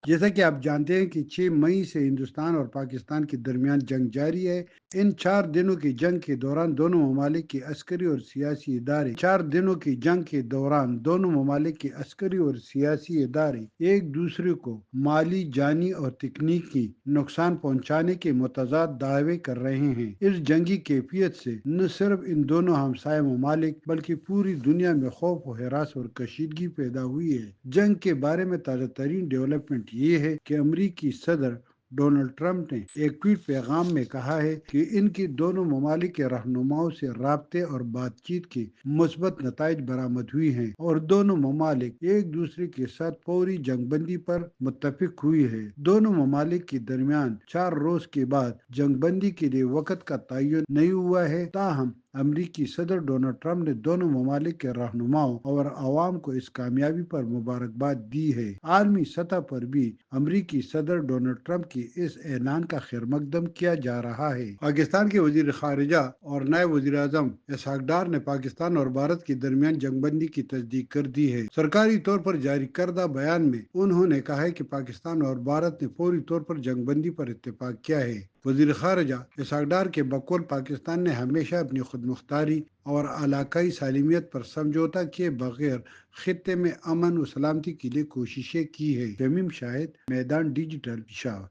جیسا کہ آپ جانتے ہیں کہ 6 مئی سے ہندوستان اور پاکستان کے درمیان جنگ جاری ہے۔ ان 4 دنوں کی جنگ کے دوران دونوں ممالک کے عسکری اور سیاسی ادارے 4 دنوں کی جنگ کے دوران دونوں ممالک کے عسکری اور سیاسی ادارے ایک دوسرے کو مالی، جانی اور تکنیکی نقصان پہنچانے کے متضاد دعوے کر رہے ہیں۔ اس جنگی کیفیت سے نہ صرف ان دونوں ہمسائے ممالک بلکہ پوری دنیا میں خوف و ہراس اور کشیدگی پیدا ہوئی ہے۔ جنگ کے بارے میں تازہ ترین ڈیولپمنٹ یہ ہے کہ امریکی صدر ڈونلڈ ٹرمپ نے ایک ٹویٹ پیغام میں کہا ہے کہ ان کی دونوں ممالک کے رہنماؤں سے رابطے اور بات چیت کے مثبت نتائج برآمد ہوئی ہیں اور دونوں ممالک ایک دوسرے کے ساتھ فوری جنگ بندی پر متفق ہوئی ہے۔ دونوں ممالک کے درمیان 4 روز کے بعد جنگ بندی کے لیے وقت کا تعین نہیں ہوا ہے، تاہم امریکی صدر ڈونلڈ ٹرمپ نے دونوں ممالک کے رہنماؤں اور عوام کو اس کامیابی پر مبارکباد دی ہے۔ عالمی سطح پر بھی امریکی صدر ڈونلڈ ٹرمپ کی اس اعلان کا خیر مقدم کیا جا رہا ہے۔ پاکستان کے وزیر خارجہ اور نائب وزیر اعظم اسحاق ڈار نے پاکستان اور بھارت کے درمیان جنگ بندی کی تصدیق کر دی ہے۔ سرکاری طور پر جاری کردہ بیان میں انہوں نے کہا ہے کہ پاکستان اور بھارت نے فوری طور پر جنگ بندی پر اتفاق کیا ہے۔ وزیر خارجہ اسحاق ڈار کے بقول پاکستان نے ہمیشہ اپنی خود مختاری اور علاقائی سالمیت پر سمجھوتہ کیے بغیر خطے میں امن و سلامتی کے لیے کوششیں کی ہے۔ شمیم شاہد، میدان ڈیجیٹل، پشاور۔